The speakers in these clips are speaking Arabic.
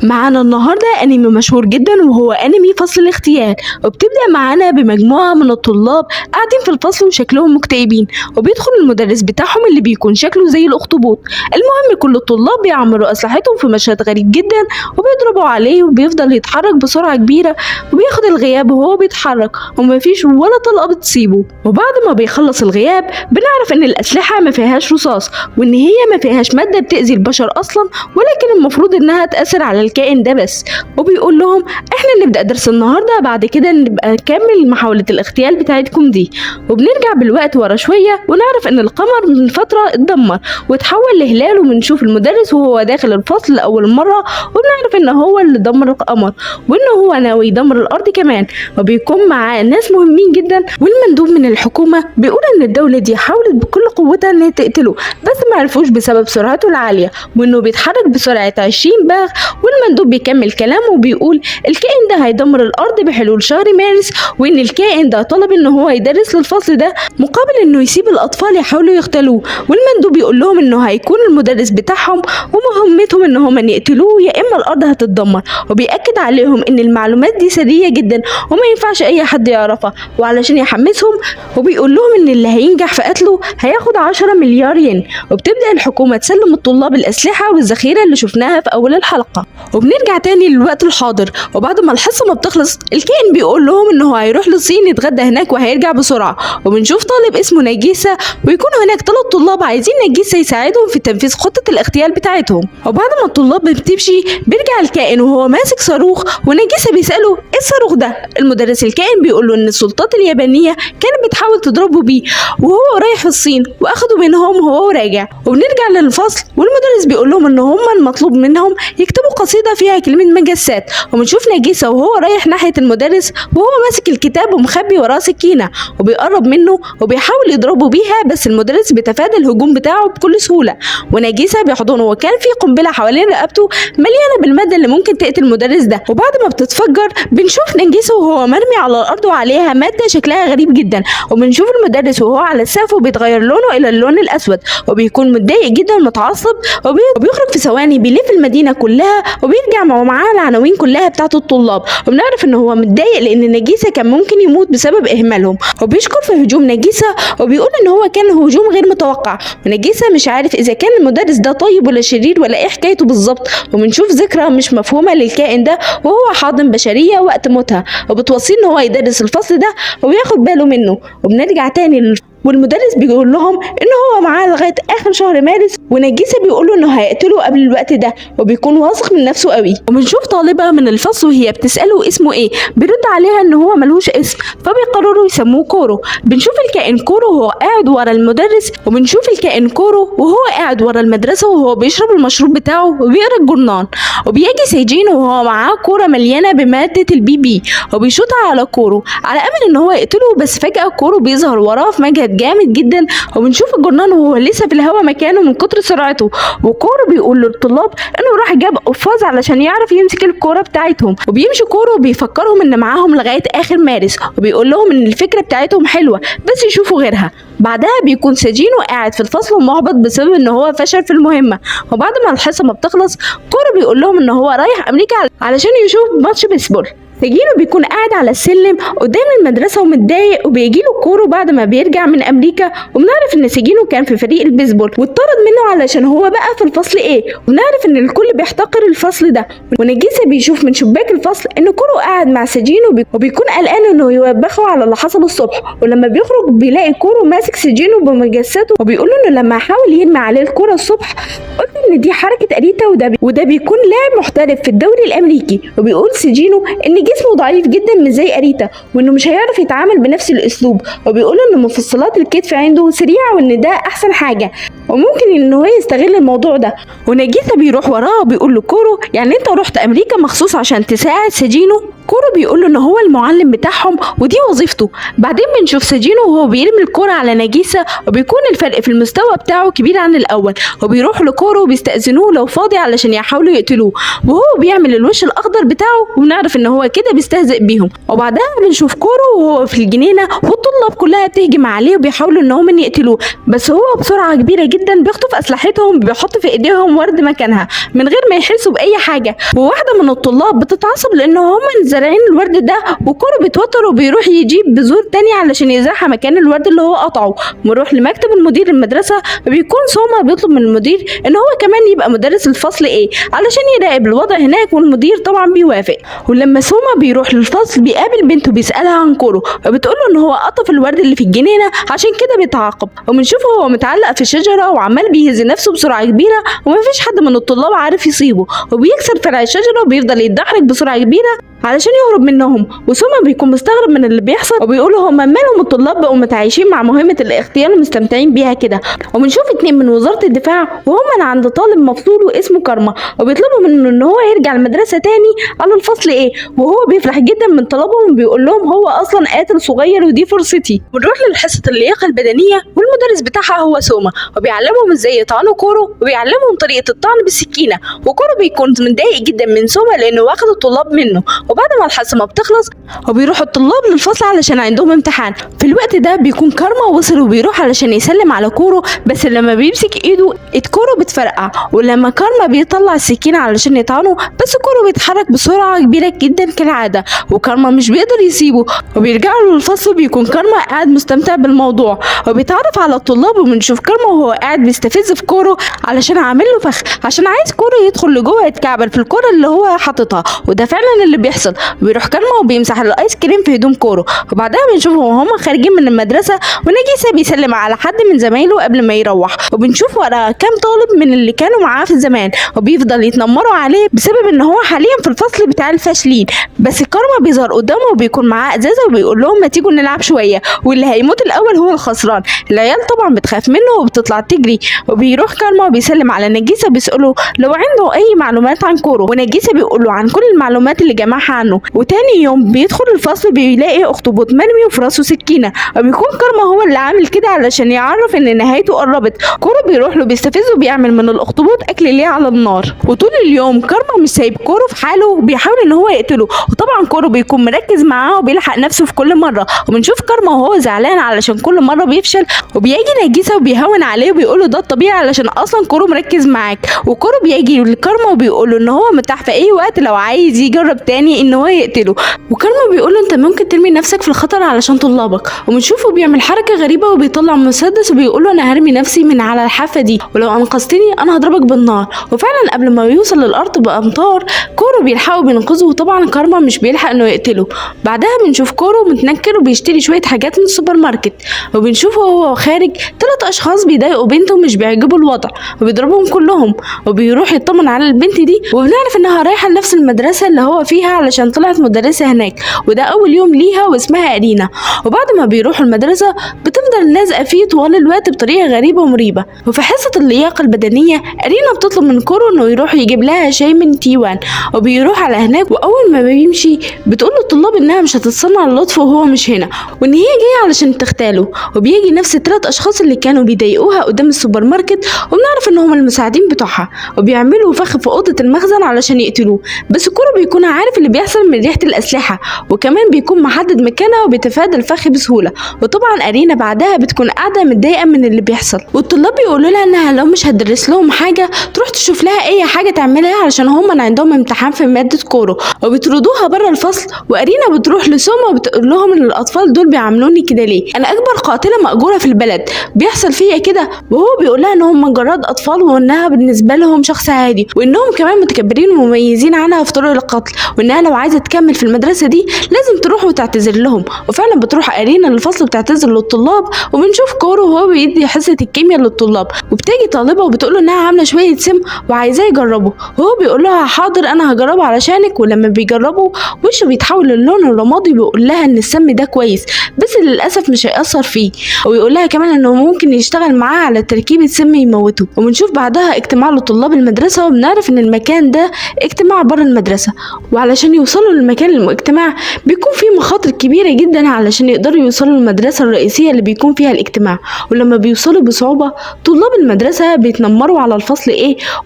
معانا النهاردة أنمي مشهور جدا وهو أنمي فصل الاغتيال، وبتبدأ معانا بمجموعة من الطلاب قاعدين في الفصل وشكلهم مكتئبين، وبيدخل المدرس بتاعهم اللي بيكون شكله زي الأخطبوط. المهم كل الطلاب بيعملوا أسلحتهم في مشهد غريب جدا وبيضربوا عليه وبيفضل يتحرك بسرعة كبيرة وبياخد الغياب وهو بيتحرك ومفيش ولا طلقة بتصيبه. وبعد ما بيخلص الغياب بنعرف إن الأسلحة ما فيهاش رصاص وإن هي ما فيهاش مادة بتأذي البشر أصلا، ولكن المفروض إنها تأثر على الكائن ده بس. وبيقول لهم احنا نبدأ درس النهارده، بعد كده نبقى نكمل محاولة الاغتيال بتاعتكم دي. وبنرجع بالوقت ورا شوية ونعرف ان القمر من فترة اتدمر وتحول لهلال، وبنشوف المدرس وهو داخل الفصل لأول مرة وبنعرف ان هو اللي دمر القمر وانه هو ناوي يدمر الارض كمان، وبيكون معاه ناس مهمين جدا. والمندوب من الحكومة بيقول ان الدولة دي حاولت بكل قوتها انها تقتله بس ما عرفوش بسبب سرعته العالية وانه بيتحرك بسرعة 20 باغ. والمندوب بيكمل كلامه وبيقول الكائن ده هيدمر الارض بحلول شهر مارس، وان الكائن ده طلب ان هو يدرس للفصل ده مقابل انه يسيب الاطفال يحاولوا يقتلوه. والمندوب بيقول لهم انه هيكون المدرس بتاعهم ومهمتهم ان هم يقتلوه يا اما الارض هتتدمر، وبيأكد عليهم ان المعلومات دي سرية جدا وما ينفعش اي حد يعرفها. وعلشان يحمسهم وبيقول لهم ان اللي هينجح في قتله هياخد 10 مليار ين. وبتبدأ الحكومة تسلم الطلاب الأسلحة والذخيرة اللي شفناها في أول الحلقة. وبنرجع تاني للوقت الحاضر، وبعد ما الحصة ما بتخلص الكائن بيقول لهم انه هيروح للصين يتغدى هناك وهيرجع بسرعة. وبنشوف طالب اسمه نجيسة ويكون هناك 3 طلاب عايزين نجيسة يساعدهم في تنفيذ خطة الاغتيال بتاعتهم. وبعد ما الطلاب بتمشي بيرجع الكائن وهو ماسك صاروخ، ونجيسة بيسأله ايه الصاروخ ده؟ المدرس الكائن بيقول له ان السلطات اليابانية كانت بتحاول تضربه بيه وهو رايح في الصين واخدوا منهم وهو راجع. وبنرجع للفصل والمدرس بيقول لهم ان هم المطلوب منهم يكتبوا قصيدة فيها كلمة مجسات. وبنشوف نجيسة وهو رايح ناحية المدرس وهو ماسك الكتاب ومخبي وراه سكينة وبيقرب منه وبيحاول يضربه بيها، بس المدرس بيتفادى الهجوم بتاعه بكل سهولة. ونجيسة بيحضنه وكان في قنبلة حوالين رقبته مليانة بالمادة اللي ممكن تقتل المدرس ده. وبعد ما بتتفجر بنشوف نجيسة وهو مرمي على الأرض وعليها مادة شكلها غريب جدا. وبنشوف المدرس وهو على السقف وبيتغير لونه إلى اللون الأسود وبيكون متضايق جدا ومتعصب وبيخرج في ثواني بيلف المدينة كلها وبيرجع معاه العناوين كلها بتاعت الطلاب. وبنعرف ان هو متضايق لان نجيسة كان ممكن يموت بسبب اهمالهم، وبيشكر في هجوم نجيسة وبيقول ان هو كان هجوم غير متوقع. ونجيسة مش عارف اذا كان المدرس ده طيب ولا شرير ولا ايه حكايته بالظبط. وبنشوف ذكرى مش مفهومة للكائن ده وهو حاضن بشرية وقت موتها وبتوصيه ان هو يدرس الفصل ده وياخد باله منه. وبنرجع تاني والمدرس بيقول لهم ان هو معاه لغايه اخر شهر مارس، ونجيسة بيقول له انه هيقتله قبل الوقت ده وبيكون واثق من نفسه قوي. وبنشوف طالبه من الفصل وهي بتساله اسمه ايه، بيرد عليها ان هو ملوش اسم فبيقرروا يسموه كورو. بنشوف الكائن كورو وهو قاعد ورا المدرس، وبنشوف الكائن كورو وهو قاعد ورا المدرسه وهو بيشرب المشروب بتاعه وبيقرا الجورنال. وبيجي سيجين وهو معاه كوره مليانه بماده البي بي وبيشوطها على كورو على امل ان هو يقتله، بس فجاه كورو بيظهر وراه في مجهد جامد جدا. وبنشوف الجرنان وهو لسه في الهواء مكانه من كتر سرعته. وكورو بيقول للطلاب انه راح جاب قفاز علشان يعرف يمسك الكوره بتاعتهم. وبيمشي كورو وبيفكرهم ان معاهم لغايه اخر مارس وبيقول لهم ان الفكره بتاعتهم حلوه بس يشوفوا غيرها. بعدها بيكون سجينو قاعد في الفصل ومحبط بسبب ان هو فشل في المهمه. وبعد ما الحصه ما بتخلص كورو بيقول لهم ان هو رايح امريكا علشان يشوف ماتش بيسبول. سجينو بيكون قاعد على السلم قدام المدرسة ومتضايق، وبيجيله كورو بعد ما بيرجع من أمريكا. وبنعرف إن سجينو كان في فريق البيسبول واتطرد منه علشان هو بقى في الفصل إيه. وبنعرف إن الكل بيحتقر الفصل ده. ونجيسة بيشوف من شباك الفصل إن كورو قاعد مع سجينو وبيكون قلقان إنه يوبخه على اللي حصل الصبح. ولما بيخرج بيلاقي كورو ماسك سجينو بمجساته وبيقول له إنه لما حاول يرمي عليه الكورة الصبح قلت إن دي حركة أريتا وده بيكون لاعب محترف في الدوري الأمريكي. وبيقول سجينو إن جسمه ضعيف جدا مش زي أريتا وانه مش هيعرف يتعامل بنفس الاسلوب. وبيقول ان مفصلات الكتف عنده سريعه وان ده احسن حاجه وممكن ان هو يستغل الموضوع ده. ونجيسة بيروح وراه وبيقول له كورو يعني انت رحت امريكا مخصوص عشان تساعد سجينو؟ كورو بيقول له ان هو المعلم بتاعهم ودي وظيفته. بعدين بنشوف سجينو وهو بيرمي الكوره على نجيسة وبيكون الفرق في المستوى بتاعه كبير عن الاول، وبيروح لكورو وبيستأذنوه لو فاضي علشان يحاولوا يقتلوه وهو بيعمل الوش الاخضر بتاعه. ونعرف ان هو كده كده بيستهزئ بيهم. وبعدها بنشوف كورو وهو في الجنينة والطلاب كلها بتهجم عليه وبيحاولوا ان هم يقتلوه، بس هو بسرعة كبيرة جدا بيخطف اسلحتهم بيحط في ايديهم ورد مكانها من غير ما يحسوا باي حاجة. وواحدة من الطلاب بتتعصب لان هم زارعين الورد ده، وكورو بيتوتر وبيروح يجيب بذور تانية علشان يزرعها مكان الورد اللي هو قطعه. بنروح لمكتب المدير المدرسة، بيكون سوما بيطلب من المدير ان هو كمان يبقى مدرس الفصل ايه علشان يراقب الوضع هناك، والمدير طبعا بيوافق. ولما سوما بيروح للفصل بيقابل بنته بيسألها عن كورو، وبتقول له ان هو قطف الورد اللي في الجنينة عشان كده بيتعاقب. وبنشوفه هو متعلق في شجرة وعمال بيهز نفسه بسرعة كبيرة ومفيش حد من الطلاب عارف يصيبه، وبيكسر فرع الشجرة وبيفضل يتدحرج بسرعة كبيرة علشان يهرب منهم. وسوما بيكون مستغرب من اللي بيحصل وبيقول هم مالهم الطلاب بقوا متعايشين مع مهمة الاغتيال ومستمتعين بيها كده. وبنشوف 2 من وزارة الدفاع وهم عند طالب مفصول واسمه كارما، وبيطلبوا منه ان هو يرجع المدرسة تاني على الفصل ايه، وهو بيفرح جدا من طلبهم وبيقول لهم هو اصلا قاتل صغير ودي فرصتي. ونروح لحصة اللياقة البدنية والمدرس بتاعها هو سوما، وبيعلمهم ازاي يطعنوا كورو وبيعلمهم طريقة الطعن بالسكينة. وكورو بيكون متضايق جدا من سوما لانه واخد الطلاب منه. وبعد ما الحصة ما بتخلص وبيروحوا الطلاب للفصل علشان عندهم امتحان. في الوقت ده بيكون كارما وصل وبيروح علشان يسلم على كورو، بس لما بيمسك ايده كورو بتفرقع. ولما كارما بيطلع السكينة علشان يطعنه، بس كورو بيتحرك بسرعة كبيرة جدا كالعادة، وكارما مش بيقدر يسيبه. وبيرجعوا للفصل بيكون كارما قاعد مستمتع بالموضوع وبيتعرف على الطلاب، وبنشوف كارما وهو قاعد بيستفز في كورو علشان عامل له فخ عشان عايز كورو يدخل لجوه يتكعبل في الكرة اللي هو حاططها، وده فعلا اللي بيحصل. بيروح كارما وبيمسح الايس كريم في هدوم كورو. وبعدها بنشوفهم وهم خارجين من المدرسة ونجيسة بيسلم على حد من زمايله قبل ما يروح، وبنشوف ورا كام طالب من اللي كانوا معاه في زمان وبيفضل يتنمروا عليه بسبب ان هو حاليا في الفصل بتاع الفاشلين. بس كارما بيظهر قدامه وبيكون معاه ازازة وبيقول لهم ما تيجوا نلعب شوية، واللي هيموت الاول هو الخسران. العيال طبعا بتخاف منه وبتطلع تجري، وبيروح كارما وبيسلم على نجيسة بيسأله لو عنده اي معلومات عن كورو، ونجيسة بيقول له عن كل المعلومات اللي جمعها عنه. وتاني يوم بيدخل الفصل بيلاقي اخطبوط مرمي وفي راسه سكينة، وبيكون كارما هو اللي عامل كده علشان يعرف ان نهايته قربت. كورو بيروح له بيستفزه وبيعمل من الاخطبوط اكل ليه على النار. وطول اليوم كارما مش سايب كورو في حاله وبيحاول ان هو يقتله، وطبعا كورو بيكون مركز معاه وبيلحق نفسه في كل مرة. وبنشوف كارما وهو زعلان علشان كل مرة بيفشل، وبيجي نجيسة وبيهون عليه وبيقول له ده الطبيعي علشان اصلا كورو مركز معاك. وكورو بيجي لكارما وبيقول له ان هو متاح في اي وقت لو عايز يجرب تاني ان هو يقتله. وكارما بيقول له انت ممكن ترمي نفسك في الخطر علشان طلابك. وبنشوفه بيعمل حركة غريبة وبيطلع مسدس وبيقول له انا هرمي نفسي من على الحافة دي، ولو انقذتني انا هضربك بالنار. وفعلا قبل ما يوصل للارض بامتار كورو بيلحقوا بينقذه، وطبعا كارما مش بيلحق انه يقتله. بعدها بنشوف كورو متنكر وبيشتري شوية حاجات من السوبر ماركت، وبنشوفه وهو خارج 3 اشخاص بيضايقوا بنته ومش بيعجبوا الوضع وبيضربهم كلهم. وبيروح يطمن على البنت دي وبنعرف انها رايحة لنفس المدرسة اللي هو فيها علشان طلعت مدرسة هناك، وده اول يوم ليها واسمها ارينا. وبعد ما بيروحوا المدرسة بتفضل لازقة فيه طوال الوقت بطريقة غريبة ومريبة. وفي حصة اللياقة البدنية ارينا بتطلب من كورو انه يروح يجيب لها شاي من تيوان، وبيروح على هناك. واول ما بيمشي بتقول للطلاب انها مش هتتصنع اللطف وهو مش هنا، وان هي جايه علشان تغتاله. وبيجي نفس ال3 اشخاص اللي كانوا بيضايقوها قدام السوبر ماركت، وبنعرف ان هم المساعدين بتوعها، وبيعملوا فخ في اوضه المخزن علشان يقتلوه. بس كورو بيكون عارف اللي بيحصل من ريحه الاسلحه، وكمان بيكون محدد مكانها وبيتفادى الفخ بسهوله. وطبعا ارينا بعدها بتكون قاعده متضايقه من اللي بيحصل، والطلاب بيقولوا لها انها لو مش هتدرس لهم حاجه تروح تشوف لها اي حاجه تعملها علشان هم عندهم امتحان في ماده كورو، وبيطردوها بره الفصل. وارينا بتروح لسوما وبتقول لهم ان الاطفال دول بيعاملوني كده ليه، انا اكبر قاتله مأجوره في البلد بيحصل فيا كده. وهو بيقول لها ان هم مجرد اطفال وانها بالنسبه لهم شخص عادي، وانهم كمان متكبرين ومميزين عنها في طرق القتل، وانها لو عايزه تكمل في المدرسه دي لازم تروح وتعتذر لهم. وفعلا بتروح ارينا للفصل وبتعتذر للطلاب، وبنشوف كورو وهو بيدي حصه الكيمياء للطلاب، وبتيجي طالبه وبتقول له انها عامله شويه سم وعايزاه يجربه، وهو بيقول لها حاضر انا هجربه علشانك. ولما بيجربه وشه بيتحول للون الرمادي، بيقول لها ان السم ده كويس بس للاسف مش هيأثر فيه، ويقول لها كمان انه ممكن يشتغل معاه على تركيبه سم يموته. وبنشوف بعدها اجتماع لطلاب المدرسه، وبنعرف ان المكان ده اجتماع بره المدرسه، وعلشان يوصلوا للمكان الاجتماع بيكون فيه مخاطر كبيره جدا علشان يقدروا يوصلوا للمدرسه الرئيسيه اللي بيكون بيكون فيها الاجتماع. ولما بيوصلوا بصعوبة طلاب المدرسة بيتنمروا على الفصل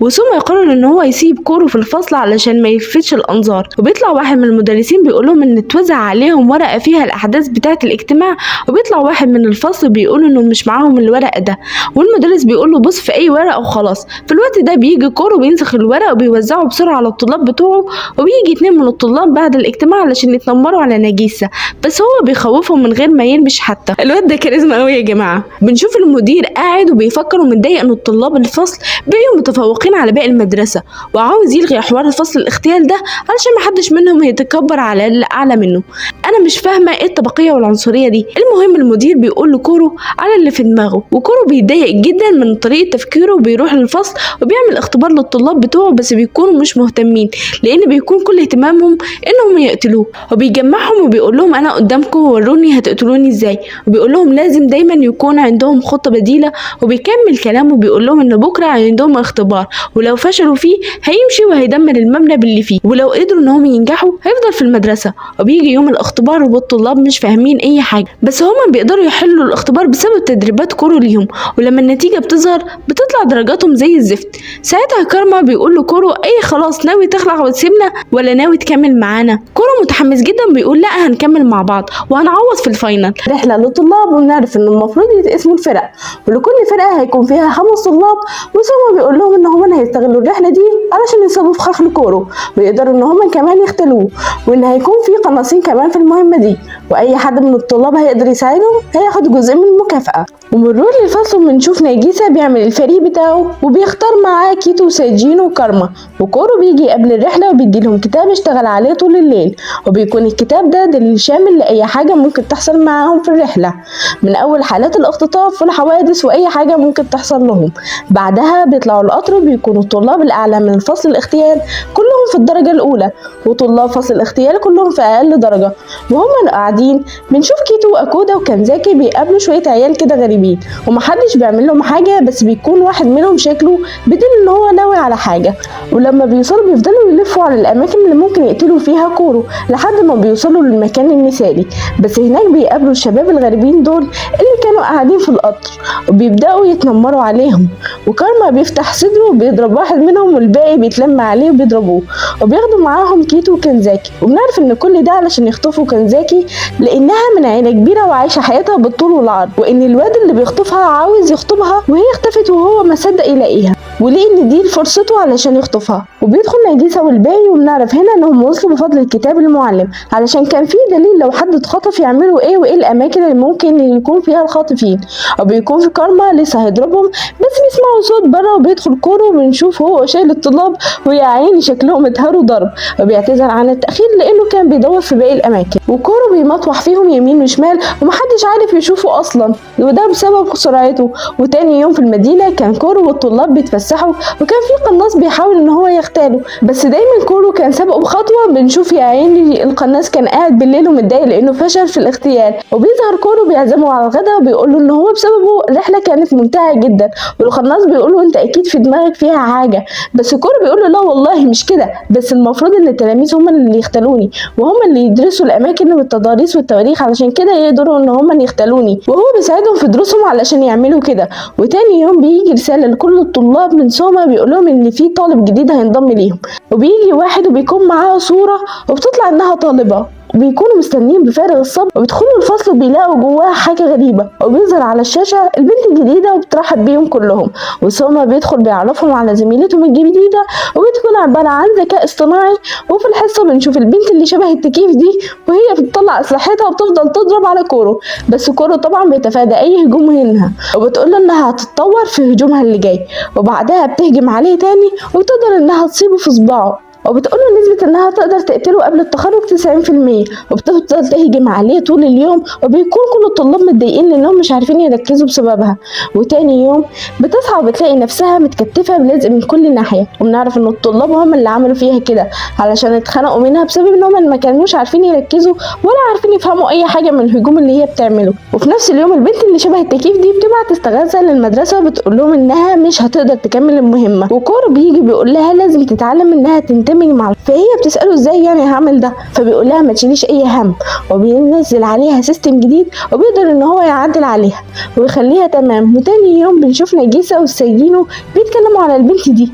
وسوما يقرر ان هو يسيب كورو في الفصل علشان ما يلفتش الانظار. وبيطلع واحد من المدرسين بيقول لهم ان اتوزع عليهم ورقة فيها الاحداث بتاعة الاجتماع، وبيطلع واحد من الفصل بيقول انه مش معاهم الورق ده، والمدرس بيقول له بص في اي ورقة وخلاص. في الوقت ده بيجي كورو بينسخ الورق وبيوزعه بسرعة على الطلاب بتوعه، وبيجي 2 من الطلاب بعد الاجتماع علشان يتنمروا على نجيسة، بس هو بيخوفهم من غير ما يلمش حتى. الواد ده كاريزما قوي يا جماعة. بنشوف المدير قاعد وبيفكر ومتضايق ان الطلاب الفصل بقوا متفوقين على باقي المدرسة، وعاوز يلغي حوار الفصل الاغتيال ده علشان محدش منهم يتكبر على اللي اعلى منه. انا مش فاهمة ايه الطبقية والعنصرية دي. المهم المدير بيقول لكورو على اللي في دماغه، وكورو بيتضايق جدا من طريقة تفكيره وبيروح للفصل وبيعمل اختبار للطلاب بتوعه، بس بيكونوا مش مهتمين لان بيكون كل اهتمامهم انهم يقتلوه. وبيجمعهم وبيقول لهم انا قدامكم وروني هتقتلوني ازاي، وبيقول لهم لازم دايما يكون عندهم خطة بديلة. وبيكمل كلامه وبيقول لهم ان بكره عندهم اختبار، ولو فشلوا فيه هيمشي وهيدمر المبنى باللي فيه، ولو قدروا انهم ينجحوا هيفضل في المدرسة. وبيجي يوم الاختبار والطلاب مش فاهمين اي حاجة، بس هما بيقدروا يحلوا الاختبار بسبب تدريبات كورو ليهم، ولما النتيجة بتظهر بتطلع درجاتهم زي الزفت. ساعتها كارما بيقول له كورو اي خلاص ناوي تخلع وتسيبنا ولا ناوي تكمل معانا؟ كورو متحمس جدا بيقول لا هنكمل مع بعض وهنعوض في الفاينل. رحلة للطلاب ونعرف ان المفروض يتقسموا الفرق، ولكل فرقة هيكون فيها 5 طلاب، وسوما بيقول لهم ان هم هيستغلوا الرحلة دي علشان يصابوا في خخل كورو ويقدروا ان هم كمان يختلوه، وان هيكون في قناصين كمان في المهمة دي، واي حد من الطلاب هيقدر يساعده هياخد جزء من المكافأة. ومرور للفصل بنشوف ناجيسا بيعمل الفريق بتاعه وبيختار معاه كيتو وساجين وكارما، وكورو بيجي قبل الرحلة وبيديلهم كتاب اشتغل عليه طول الليل، وبيكون الكتاب ده دليل شامل لأي حاجة ممكن تحصل معاهم في الرحلة، من أول حالات الاختطاف والحوادث وأي حاجة ممكن تحصل لهم. بعدها بيطلعوا القطر وبيكونوا الطلاب الأعلى من فصل الاغتيال كلهم في الدرجة الأولى، وطلاب فصل الاغتيال كلهم في أقل درجة. وهم قاعدين بنشوف كيتو وأكودا وكنزاكي بيقابلوا شوية عيال كده غريبين ومحدش بيعمل لهم حاجة، بس بيكون واحد منهم شكله بدل ان هو ناوي على حاجة. ولما بيوصلوا بيفضلوا يلفوا على الأماكن اللي ممكن يقتلوا فيها كورو لحد ما بيوصلوا للمكان المثالي، بس هناك بيقابلوا الشباب الغريبين دول اللي كانوا قاعدين في القطر وبيبدأوا يتنمروا عليهم، وكارما بيفتح صدره وبيضرب واحد منهم والباقي بيتلم عليه وبيضربوه، وبياخدوا معاهم كيتو وكنزاكي. وبنعرف ان كل ده علشان يخطفوا كنزاكي لانها من عيلة كبيرة وعايشة حياتها بالطول والعرض، وان الواد اللي بيخطفها عاوز يخطبها وهي اختفت وهو ما صدق يلاقيها، وليه ان دي فرصته علشان يخطفها. وبيدخل ناجيسا والباقي، وبنعرف هنا انهم وصلوا بفضل الكتاب المعلم علشان كان في دليل لو حد اتخطف يعملوا ايه وايه الاماكن اللي ممكن يكون فيها الخاطفين. وبيكون في كارما لسه هيضربهم بس بيسمعوا صوت بره، وبيدخل كورو وبنشوف هو شايل الطلاب ويا عيني شكلهم اتهروا ضرب، وبيعتذر عن التاخير لانه كان بيدور في باقي الاماكن، وكورو بيمطوح فيهم يمين وشمال ومحدش عارف يشوفه اصلا، وده بسبب سرعته. وتاني يوم في المدينه كان كورو والطلاب بيتفسحوا وكان في قناص بيحاول ان هو يغتاله، بس دايما كورو كان سابقه بخطوه. بنشوف يا عيني القناص كان قاعد بالليل ومتضايق لانه فشل في الاغتيال، وبيظهر كورو بيعزمه على الغداء وبيقول له ان هو بسببه الرحله كانت ممتعه جدا، والقناص بيقول له انت اكيد في دماغك فيها حاجه، بس كورو بيقول له لا والله مش كده، بس المفروض ان التلاميذ هم اللي يختلوني وهم اللي يدرسوا الاماكن والتضاريس والتواريخ علشان كده يقدروا ان هم يختلوني، وهو بيساعدهم في دروسهم علشان يعملوا كده. وتاني يوم بيجي رساله لكل الطلاب من سوما بيقول لهم ان في طالب جديد هينضم ليهم، وبيجي واحد وبيكون معاه صوره وبتطلع انها طالبه، وبيكونوا مستنيين بفارغ الصبر، وبيدخلوا الفصل وبيلاقوا جواها حاجه غريبه، وبيظهر على الشاشه البنت الجديده وبترحب بيهم كلهم، وسوما بيدخل بيعرفهم على زميلتهم الجديده وبتكون عباره عن ذكاء اصطناعي. وفي الحصه بنشوف البنت اللي شبه التكييف دي وهي بتطلع اسلحتها وبتفضل تضرب على كورو، بس كورو طبعا بيتفادى اي هجوم منها وبتقول له انها هتتطور في هجومها اللي جاي، وبعدها بتهجم عليه تاني وتقدر انها تصيبه في صباعه، وبتقول له نسبة انها تقدر تقتله قبل التخرج 90%، وبتفضل تهجم عليه طول اليوم، وبيكون كل الطلاب متضايقين لانهم مش عارفين يركزوا بسببها. وتاني يوم بتصحى وبتلاقي نفسها متكتفة بلزق من كل ناحية، وبنعرف ان الطلاب هم اللي عملوا فيها كده علشان اتخنقوا منها بسبب انهم ما كانوش عارفين يركزوا ولا عارفين يفهموا اي حاجة من الهجوم اللي هي بتعمله. وفي نفس اليوم البنت اللي شبه التكييف دي بتبعت استغاثة للمدرسة وبتقول لهم انها مش هتقدر تكمل المهمة، وكورو بيجي بيقول لها لازم تتعلم انها تنتبه يندمج مع، فهي بتساله ازاي يعني هعمل ده، فبيقول لها ما تشيليش اي هم، وبينزل عليها سيستم جديد وبيقدر ان هو يعدل عليها ويخليها تمام. وتاني يوم بنشوف نجيسة وسجينه بيتكلموا على البنت دي،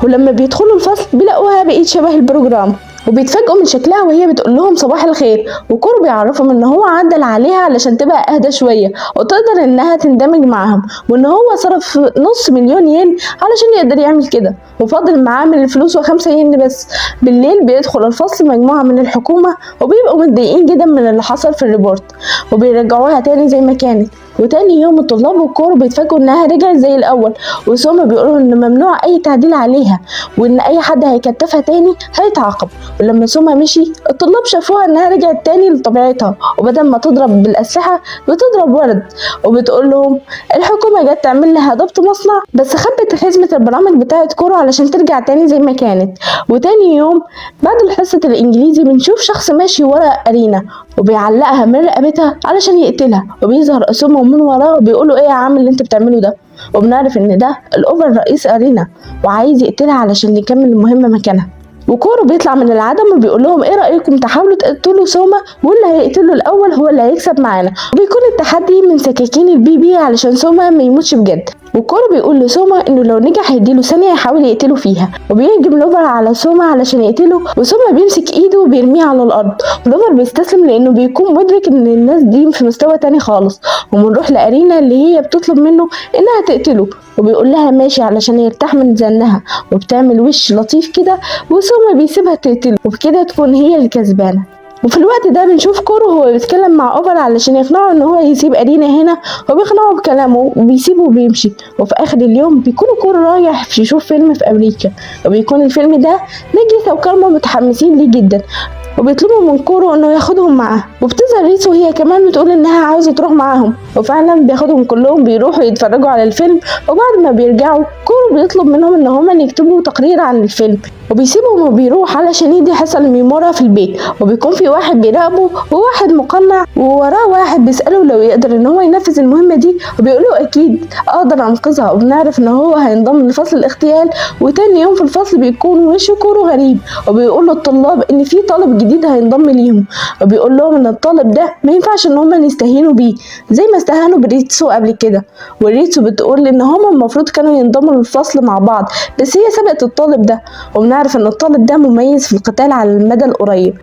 ولما بيدخلوا الفصل بيلاقوها بقيت شبه البروجرام، وبيتفاجئوا من شكلها وهي بتقول لهم صباح الخير. وكورو بيعرفهم ان هو عدل عليها علشان تبقى اهدى شويه وتقدر انها تندمج معاهم، وان هو صرف نص مليون ين علشان يقدر يعمل كده، وفاضل معاه من الفلوس 5 ين بس. بالليل بيدخل الفصل مجموعه من الحكومه وبيبقوا متضايقين جدا من اللي حصل في الريبورت، وبيرجعوها تاني زي ما كانت. وتاني يوم الطلاب وكورو بيتفاجئوا انها رجعت زي الاول، وسوما بيقولوا ان ممنوع اي تعديل عليها، وان اي حد هيكتفها تاني هيتعاقب. ولما سوما مشي الطلاب شافوها انها رجعت تاني لطبيعتها، وبدل ما تضرب بالاسلحه بتضرب ورد، وبتقول لهم الحكومه جت تعمل لها ضبط مصنع بس خبت حزمه البرامج بتاعت كورو علشان ترجع تاني زي ما كانت. وتاني يوم بعد حصه الانجليزي بنشوف شخص ماشي ورا ارينا وبيعلقها من رقبتها علشان يقتلها، وبيظهر اسوما من وراه وبيقولوا ايه يا عم اللي انت بتعمله ده، وبنعرف ان ده الاوفر رئيس ارينا وعايز يقتلها علشان يكمل المهمه مكانها. وكورو بيطلع من العدم وبيقول لهم ايه رايكم تحاولوا تقتلوا سوما، واللي هيقتله الاول هو اللي هيكسب معانا. وبيكون التحدي من سكاكين البي بي علشان سوما ما يموتش بجد. وكورو بيقول لسوما انه لو نجح هيديله ثانيه يحاول يقتله فيها، وبيهجم لوفر على سوما علشان يقتله، وسوما بيمسك ايده وبيرميه على الارض، ولوفر بيستسلم لانه بيكون مدرك ان الناس دي في مستوى تاني خالص. وبنروح لارينا اللي هي بتطلب منه انها تقتله، وبيقول لها ماشي علشان يرتاح من زنها، وبتعمل وش لطيف كده وسوما بيسيبها تقتله، وبكده تكون هي اللي كسبانه. وفي الوقت ده بنشوف كورو هو بيتكلم مع اوفر علشان يقنعه ان هو يسيب ارينا هنا، وبيقنعه بكلامه وبيسيبه وبيمشي. وفي اخر اليوم بيكون كورو رايح يشوف فيلم في امريكا، وبيكون الفيلم ده نجيسة وكارما متحمسين ليه جدا، وبيطلبوا من كورو انه ياخدهم معاه. وبتظهر ريسو هي كمان بتقول انها عاوزه تروح معاهم، وفعلا بياخدهم كلهم بيروحوا يتفرجوا على الفيلم. وبعد ما بيرجعوا كورو بيطلب منهم ان هما يكتبوا تقرير عن الفيلم، وبيسيبهم وبيروح علشان يدي حصة لميمورا في البيت. وبيكون في واحد بيراقبه وواحد مقنع، ووراه واحد بيسأله لو يقدر ان هو ينفذ المهمة دي، وبيقوله اكيد اقدر انقذها. وبنعرف ان هو هينضم لفصل الاغتيال. وتاني يوم في الفصل بيكون وش كورو غريب، وبيقول للطلاب ان في طالب جديد هينضم ليهم، وبيقول لهم ان الطالب ده ما ينفعش ان هم يستهينوا بيه زي ما استهانوا بريتسو قبل كده. وريتسو بتقول ان هم المفروض كانوا ينضموا للفصل مع بعض، بس هي سبقت الطالب ده. وبنعرف ان الطالب ده مميز في القتال على المدى القريب.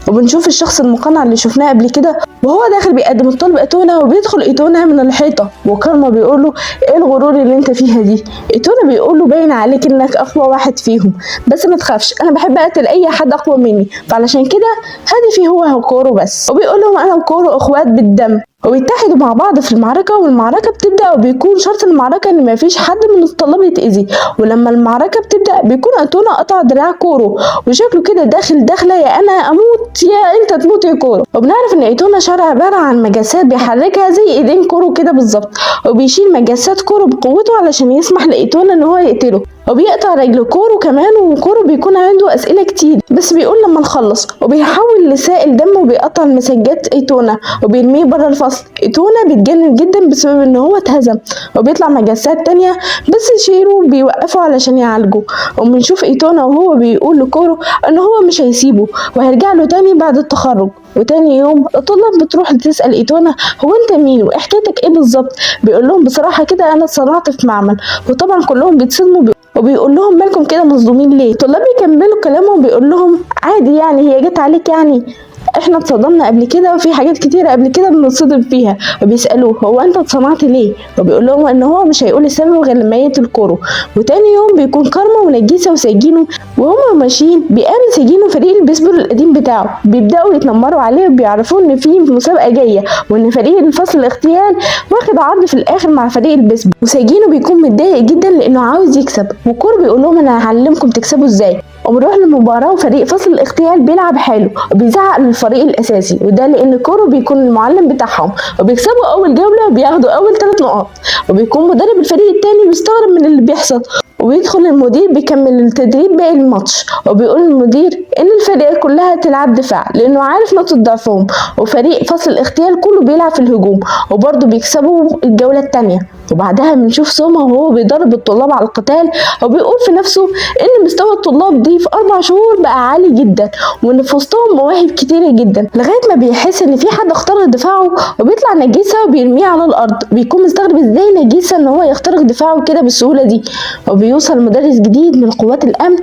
وبنشوف الشخص المقنع اللي شفناه قبل كده وهو داخل بيقدم الطلب ايتونا، وبيدخل ايتونا من الحيطه، وكارما بيقول له ايه الغرور اللي انت فيها دي. ايتونا بيقول له باين عليك انك اقوى واحد فيهم، بس ما تخافش انا بحب اقتل اي حد اقوى مني، فعلشان كده هدفي هو كورو بس. وبيقول لهم انا وكورو اخوات بالدم، وبيتحدوا مع بعض في المعركة. والمعركة بتبدأ وبيكون شرط المعركة ان مفيش حد من الطلاب يتأذي. ولما المعركة بتبدأ بيكون ايتونا قطع دراع كورو، وشكله كده داخل داخلة يا انا اموت يا انت تموت يا كورو. وبنعرف ان ايتونا شعره عبارة عن مجسات بيحركها زي ايدين كورو كده بالظبط، وبيشيل مجسات كورو بقوته علشان يسمح لايتونا ان هو يقتله. وبيقطع رجل كورو كمان، وكورو بيكون عنده اسئله كتير بس بيقول لما نخلص، وبيحول لسائل دم وبيقطع مسجات ايتونا وبيرميه بره الفصل. ايتونا بيتجنن جدا بسبب ان هو اتهزم، وبيطلع مجسات تانية بس شيرو بيوقفه علشان يعالجه. وبنشوف ايتونا وهو بيقول لكورو ان هو مش هيسيبه وهيرجع له تاني بعد التخرج. وتاني يوم الطلاب بتروح تسأل ايتونا هو انت مين وحكايتك ايه بالظبط. بيقول لهم بصراحه كده انا اتصنعت في معمل، وطبعا كلهم بيتصدموا وبيقول لهم مالكم كده مصدومين ليه. الطلاب بيكملوا كلامهم بيقول لهم عادي يعني هي جت عليك يعني، احنا اتصدمنا قبل كده وفي حاجات كتيرة قبل كده بنتصدم فيها. وبيسألوه هو انت اتصنعت ليه، وبيقول لهم ان هو مش هيقول السبب غير لما يقتل كورو. وتاني يوم بيكون كارما ونجيسة وساجينو وهما ماشيين بيقابل ساجينو فريق البيسبول القديم بتاعه، بيبدأوا يتنمروا عليه وبيعرفوا ان في مسابقة جاية وان فريق الفصل الاغتيال واخد عرض في الاخر مع فريق البيسبول. وساجينو بيكون متضايق جدا لانه عاوز يكسب، وكورو بيقول لهم انا هعلمكم تكسبوا ازاي. وبنروح للمباراة وفريق فصل الاغتيال بيلعب حلو وبيزعق للفريق الأساسي، وده لأن كورو بيكون المعلم بتاعهم، وبيكسبوا أول جولة وبياخدوا أول 3 نقاط. وبيكون مدرب الفريق التاني مستغرب من اللي بيحصل وبيدخل المدير بيكمل التدريب باقي الماتش، وبيقول المدير ان الفريق كلها تلعب دفاع لانه عارف نقطة ضعفهم، وفريق فصل الاغتيال كله بيلعب في الهجوم وبرضه بيكسبوا الجولة التانية. وبعدها بنشوف سوما وهو بيدرب الطلاب على القتال، وبيقول في نفسه ان مستوى الطلاب دي في 4 شهور بقى عالي جدا، وان في وسطهم مواهب كتيرة جدا، لغاية ما بيحس ان في حد اخترق دفاعه وبيطلع نجيسة وبيرميه على الارض. بيكون مستغرب ازاي نجيسة ان هو يخترق دفاعه كده بالسهولة دي. وبيوصل مدرس جديد من قوات الامن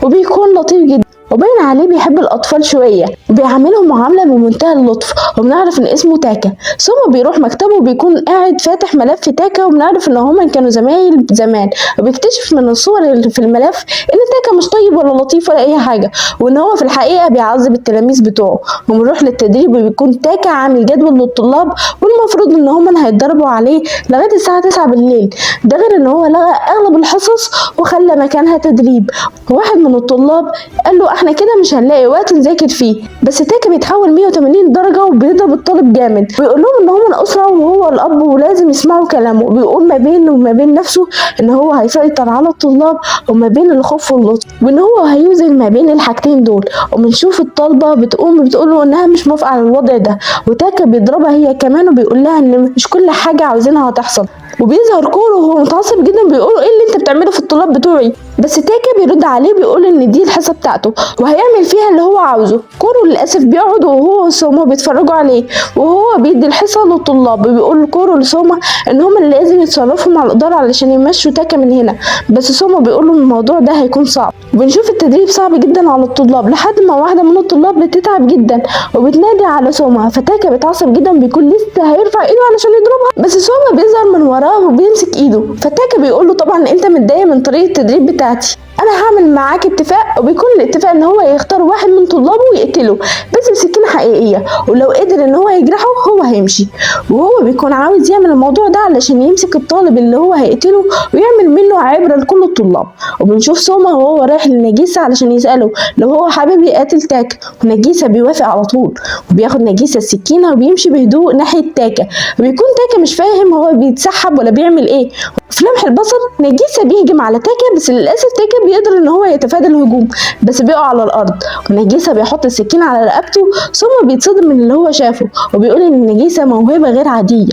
وبيكون لطيف جدا، وباين عليه بيحب الاطفال شويه وبيعاملهم معامله بمنتهى اللطف. وبنعرف ان اسمه تاكا. ثم بيروح مكتبه وبيكون قاعد فاتح ملف تاكا، وبنعرف ان هما كانوا زمايل زمان، وبيكتشف من الصور اللي في الملف ان تاكا مش طيب ولا لطيف ولا اي حاجه، وان هو في الحقيقه بيعذب التلاميذ بتوعه. وبنروح للتدريب وبيكون تاكا عامل جدول للطلاب والمفروض ان هما هيتدربوا عليه لغايه الساعه 9 بالليل. ده غير ان هو لغى اغلب الحصص وخلى مكانها تدريب. واحد من الطلاب قال له احنا كده مش هنلاقي وقت نذاكر فيه، بس تاكا بيتحول 180 درجه وبيضرب الطالب جامد، ويقول لهم ان هو من اسره وهو الاب ولازم يسمعوا كلامه. بيقول ما بينه وما بين نفسه ان هو هيسيطر على الطلاب، وما بين الخوف واللطف، وان هو هيوزن ما بين الحاجتين دول. وبنشوف الطالبه بتقول له انها مش موافقه على الوضع ده، وتاكا بيضربها هي كمان وبيقول لها ان مش كل حاجه عاوزينها هتحصل. وبيظهر كورو وهو متعصب جدا بيقول ايه اللي انت بتعمله في الطلاب بتوعي، بس تاكا بيرد عليه بيقول ان دي الحصه بتاعته وهيعمل فيها اللي هو عاوزه. كورو للاسف بيقعد وهو وسوما بيتفرجوا عليه وهو بيدي الحصه للطلاب، وبيقول كورو لسوما ان هم اللي لازم يتصرفوا مع الاداره علشان يمشوا تاكا من هنا، بس سوما بيقول له الموضوع ده هيكون صعب. وبنشوف التدريب صعب جدا على الطلاب لحد ما واحده من الطلاب بتتعب جدا وبتنادي على سوما، فتاكا بيتعصب جدا بيكون لسه هيرفع ايده علشان يضربها، بس سوما بيظهر من وراه وبيمسك ايده. فتاكا بيقول له طبعا انت متضايق من طريقه التدريب بتاعتي، انا هعمل معاك اتفاق، وبيكون الاتفاق ان هو يختار واحد من طلابه ويقتله بس بسكينه حقيقيه، ولو قدر ان هو يجرحه هو هيمشي. وهو بيكون عاوز يعمل الموضوع ده علشان يمسك الطالب اللي هو هيقتله ويعمل منه عبره لكل الطلاب. وبنشوف سوما وهو رايح لنجيسة علشان يساله لو هو حابب يقاتل تاكا، ونجيسة بيوافق على طول، وبياخد نجيسة السكينه وبيمشي بهدوء ناحيه تاكا، وبيكون تاكا مش فاهم هو بيتسحب ولا بيعمل ايه. في لمح البصر نجيسة بيهجم على تاكا، بس للاسف تاكا بيقدر ان هو يتفادى الهجوم بس بيقع على الارض، ونجيسة بيحط السكينه على رقبته. ثم بيتصدم من اللي هو شافه وبيقول ان نجيسة موهبه غير عاديه.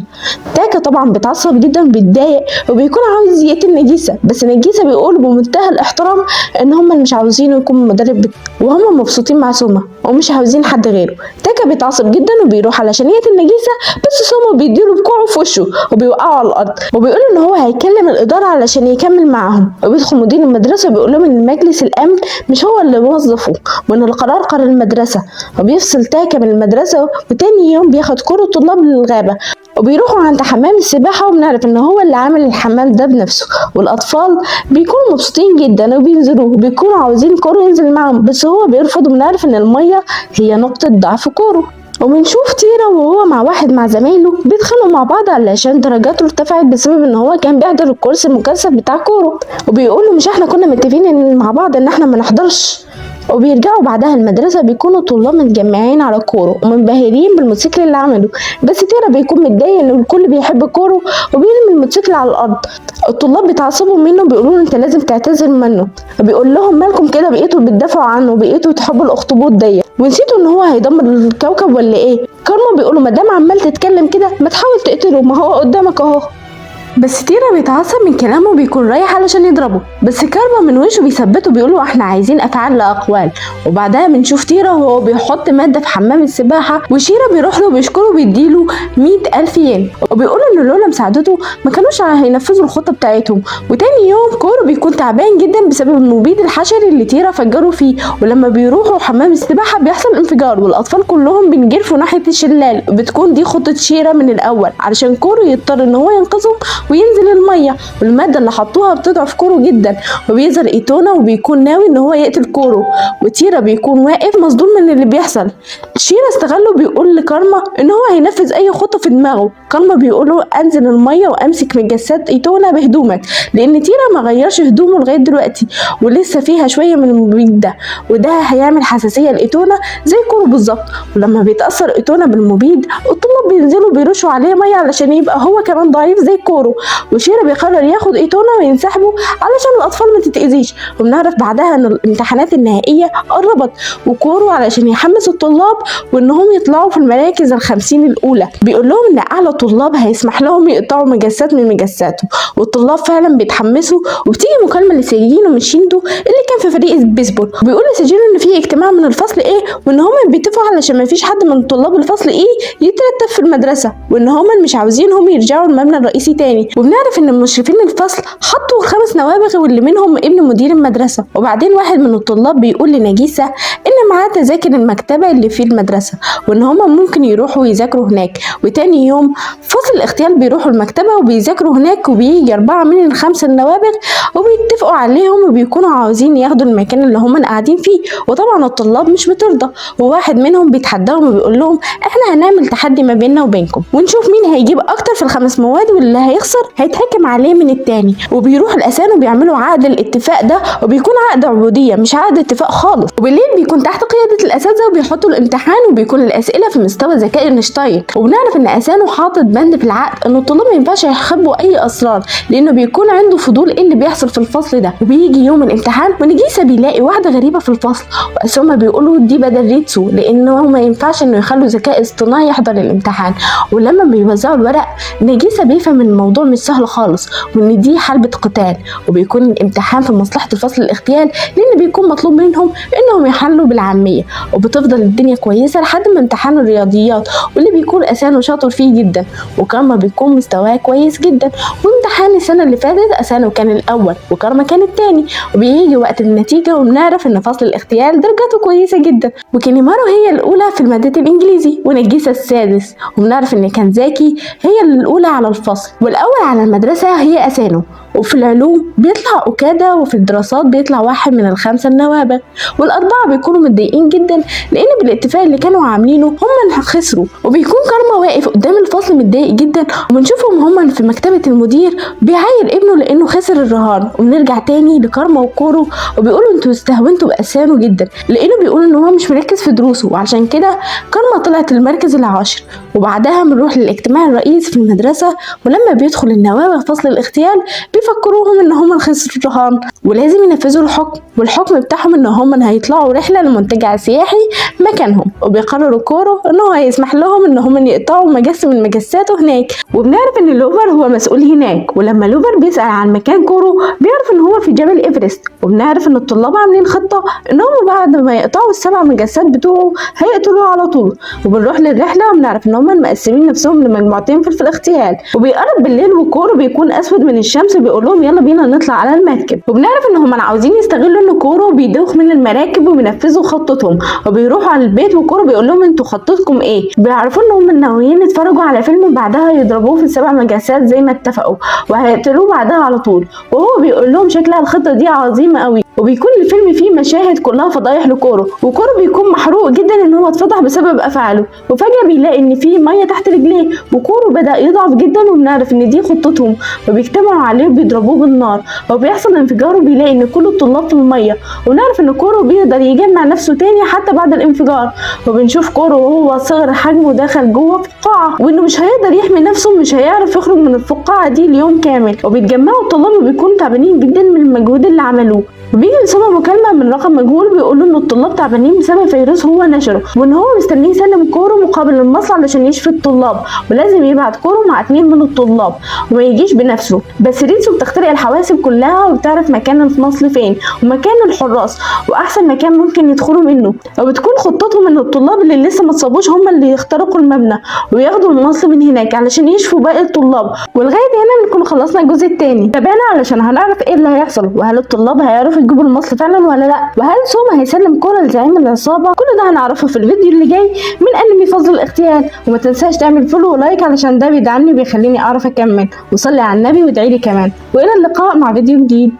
تاكا طبعا بيتعصب جدا وبيتضايق وبيكون عاوز يقتل نجيسة، بس نجيسة بيقول بمنتهى الاحترام ان هم مش عاوزينه يكون مدرب وهم مبسوطين مع سوما ومش عاوزين حد غيره. تاكا بيتعصب جدا وبيروح علشان يقتل نجيسة، بس سوما بيديله بكوعه في وشه وبيوقعه على الارض، وبيقول ان هو هيكلم الاداره علشان يكمل معاهم. وبيدخل مدير المدرسه وبيقول لهم ان مجلس الامن مش هو اللي وظفه وان القرار قرار المدرسه، وبيفصل تاكا من المدرسه. وتاني يوم بياخد كل الطلاب للغابه وبيروحوا عند حمام السباحه، وبنعرف ان هو اللي عامل الحمام ده بنفسه. والاطفال بيكونوا مبسوطين جدا وبينزلوا وبيكونوا عاوزين كورو ينزل معاهم، بس هو بيرفض. وبنعرف ان الميه هي نقطه ضعف كورو. وبنشوف تيرا وهو مع واحد مع زمايله بيتخانقوا مع بعض علشان درجاته ارتفعت بسبب ان هو كان بيحضر الكورس المكثف بتاع كورو، وبيقولوا مش احنا كنا متفقين مع بعض ان احنا ما نحضرش. وبيرجعوا بعدها المدرسة بيكونوا الطلاب متجمعين على كورو ومنبهرين بالموتوسيكل اللي عمله، بس تيرا بيكون متضايق ان الكل بيحب كورو وبيرمي الموتوسيكل على الارض. الطلاب بيتعصبوا منه بيقولوا له انت لازم تعتذر منه، وبيقول لهم مالكم كده بقيتوا بتدافعوا عنه وبقيتوا تحبوا الاخطبوط دي ونسيتوا ان هو هيدمر الكوكب ولا ايه؟ كارما بيقولوا ما دام عمال تتكلم كده ما تحاول تقتله، ما هو قدامك اهو. بس تيرا بيتعصب من كلامه وبيكون رايح علشان يضربه، بس كارما من وشه بيثبته بيقولوا احنا عايزين افعال لا اقوال. وبعدها بنشوف تيرا وهو بيحط ماده في حمام السباحه، وشيرا بيروح له وبيشكره وبيديله 100,000 ين، وبيقولوا ان لولا مساعدته ما كانوش هينفذوا الخطه بتاعتهم. وتاني يوم كورو بيكون تعبان جدا بسبب المبيد الحشري اللي تيرا فجروا فيه، ولما بيروحوا حمام السباحه بيحصل انفجار والاطفال كلهم بينجرفوا ناحيه الشلال. بتكون دي خطه شيرا من الاول علشان كورو يضطر ان هو ينقذهم وينزل الميه، والماده اللي حطوها بتضعف كورو جدا. وبيظهر ايتونا وبيكون ناوي ان هو يقتل كورو، وتيرا بيكون واقف مصدوم من اللي بيحصل. شيرا استغله بيقول لكارما ان هو هينفذ اي خطه في دماغه. كارما بيقول له انزل الميه وامسك من جسات ايتونا بهدومك، لان تيرا ما غيرش هدومه لغايه دلوقتي ولسه فيها شويه من المبيد ده، وده هيعمل حساسيه لايتونا زي كورو بالظبط. ولما بيتاثر ايتونا بالمبيد الطلاب الطلاب بينزلوا بيرشوا عليه ميه علشان يبقى هو كمان ضعيف زي كورو، وشيرا بيقرر ياخد ايتونا وينسحبه علشان الاطفال ما تتاذيش. وبنعرف بعدها ان الامتحانات النهائيه قربت، وكورو علشان يحمس الطلاب وانهم يطلعوا في المراكز ال50 الاولى بيقول لهم ان اعلى طلاب هيسمح لهم يقطعوا مجسات من مجساته، والطلاب فعلا بيتحمسوا. وبتيجي مكالمه لسيجين ومشيندو اللي كان في فريق البيسبول، بيقول لسيجين ان في اجتماع من الفصل ايه، وان هم بيتفقوا علشان ما فيش حد من طلاب الفصل ايه يترتب في المدرسه، وان هم مش عاوزينهم يرجعوا المبنى الرئيسي تاني. وبنعرف ان مشرفين الفصل حطوا 5 نوابغ واللي منهم ابن مدير المدرسه. وبعدين واحد من الطلاب بيقول لنجيسه ان معاه تذاكر المكتبه اللي في المدرسه، وان هم ممكن يروحوا يذاكروا هناك. وتاني يوم فصل الاغتيال بيروحوا المكتبه وبيذاكروا هناك، وبيجي 4 من ال5 النوابغ وبيتفقوا عليهم وبيكونوا عاوزين ياخدوا المكان اللي هم قاعدين فيه. وطبعا الطلاب مش بترضى، وواحد منهم بيتحداهم وبيقول لهم احنا هنعمل تحدي ما بيننا وبينكم ونشوف مين هيجيب اكتر في ال5 مواد، واللي هيخسر هيتحكم عليه من التاني. وبيروحوا الاسان وبيعملوا عقد الاتفاق ده، وبيكون عقد عبوديه مش عقد اتفاق خالص. وبالليل بيكون تحت قياده الاساتذه وبيحطوا الامتحان، وبيكون الاسئله في مستوى ذكاء اينشتاين. وبنعرف ان اسانه حاطط بند في العقد ان الطلاب ما ينفعش يخبوا اي اسرار، لانه بيكون عنده فضول ايه اللي بيحصل في الفصل ده. وبيجي يوم الامتحان ونجيسه بيلاقي واحده غريبه في الفصل، واسوما بيقولوا دي بدل ريتسو لانه ما ينفعش انه يخلوا ذكاء اصطناعي يحضر الامتحان. ولما بيوزعوا الورق نجيسه بيفهم ان الموضوع مش سهل خالص، وان دي حرب قتال، وبيكون الامتحان في مصلحه الفصل الاغتيال لان بيكون مطلوب منهم انهم يحلوا بالعاميه. وبتفضل الدنيا كويسه لحد ما امتحان الرياضيات، واللي بيكون اسانو شاطر فيه جدا، وكارما بيكون مستواه كويس جدا. وامتحان السنه اللي فاتت اسانو كان الاول وكارما كان الثاني. وبيجي وقت النتيجه وبنعرف ان فصل الاغتيال درجاته كويسه جدا، وكينيمارو هي الاولى في الماده الانجليزي ونجيسه السادس. وبنعرف ان كانزاكي هي الاولى على الفصل، والاول على المدرسه هي اسانو. وفي العلوم بيطلع اوكادا، وفي الدراسات بيطلع واحد من ال5 النوابغ. والاربعه بيكونوا متضايقين جدا لان بالاتفاق اللي كانوا عاملينه هم خسروا. وبيكون كارما واقف قدام الفصل متضايق جدا، وبنشوفهم هم في مكتبه المدير بيعاير ابنه لانه خسر الرهان. وبنرجع تاني لكارما وكورو وبيقولوا انتوا استهونتوا باسانو جدا، لانه بيقولوا ان هو مش مركز في دروسه، وعشان كده كارما طلعت المركز ال10. وبعدها بنروح للاجتماع الرئيسي في المدرسه، ولما بيدخل النوابغ فصل الاغتيال بيفكروهم ان هم خسروا الرهان ولازم ينفذوا الحكم، والحكم بتاعهم ان هم هيطلعوا رحله لمنتجع سياحي مكانهم. وبيقرروا كورو ان هو هيسمح لهم ان هم يقطعوا مجس من مجساته هناك. وبنعرف ان لوفر هو مسؤول هناك، ولما لوفر بيسال عن مكان كورو بيعرف ان هو في جبل ايفرست. وبنعرف ان الطلاب عاملين خطه ان هم بعد ما يقطعوا ال7 مجسات بتوعه هيقتلوه على طول. وبنروح للرحله وبنعرف ان هم مقسمين نفسهم لمجموعتين في الاغتيال. وبيقرب بالليل وكورو بيكون اسود من الشمس بيقول لهم يلا بينا نطلع على المركب. وبنعرف ان هم عاوزين يستغلوا ان كورو بيدوخ من المراكب وبينفذوا خطتهم، وبيروحوا على البيت وكورو بيقول لهم انتوا خطتكم ايه. بيعرفوا ان هم ناويين يتفرجوا على فيلم وبعدها يضربوه في ال7 مجسات زي ما اتفقوا، وهيقتلوه بعدها على طول. وهو بيقول لهم شكلها الخطه دي عظيمه قوي. وبيكون الفيلم فيه مشاهد كلها فضايح لكورو، وكورو بيكون محروق جدا ان هو اتفضح بسبب افعاله. وفجاه بيلاقي ان في ميه تحت رجليه، وكورو بدا يضعف جدا. وبنعرف ان دي خطتهم، وبيجتمعوا عليه وبيضربوه بالنار، وبيحصل انفجار وبيلاقي ان كل الطلاب في الميه. ونعرف ان كورو بيقدر يجمع نفسه تاني حتى بعد الانفجار. وبنشوف كورو وهو صغر حجمه دخل جوه فقاعه، وانه مش هيقدر يحمي نفسه، مش هيعرف يخرج من الفقاعه دي اليوم كامل. وبيتجمعوا الطلاب وبيكونوا تعبانين جدا من المجهود اللي عملوه. وبيجي لسما مكالمة من رقم مجهول بيقولوا ان الطلاب تعبانين بسبب فيروس هو نشره، وان هو مستنيه يسلم كورو مقابل المصل علشان يشفي الطلاب، ولازم يبعت كورو مع 2 من الطلاب وما يجيش بنفسه. بس ريتسو بتخترق الحواسب كلها وبتعرف مكان المصل فين ومكان الحراس واحسن مكان ممكن يدخلوا منه. وبتكون خطتهم ان الطلاب اللي لسه ما اتصابوش هم اللي يخترقوا المبنى وياخدوا المصل من هناك علشان يشفوا باقي الطلاب. ولغايه هنا نكون خلصنا الجزء الثاني. تابعنا علشان هنعرف ايه اللي هيحصل، وهل الطلاب هيعرفوا يجيبوا المصل فعلا ولا لا، وهل سوما هيسلم كورا لزعيم العصابه. كل ده هنعرفه في الفيديو اللي جاي من انمي فصل الاغتيال. وما تنساش تعمل فولو ولايك علشان ده بيدعمني وبيخليني اعرف اكمل، وصلي على النبي وادعيلي كمان. والى اللقاء مع فيديو جديد.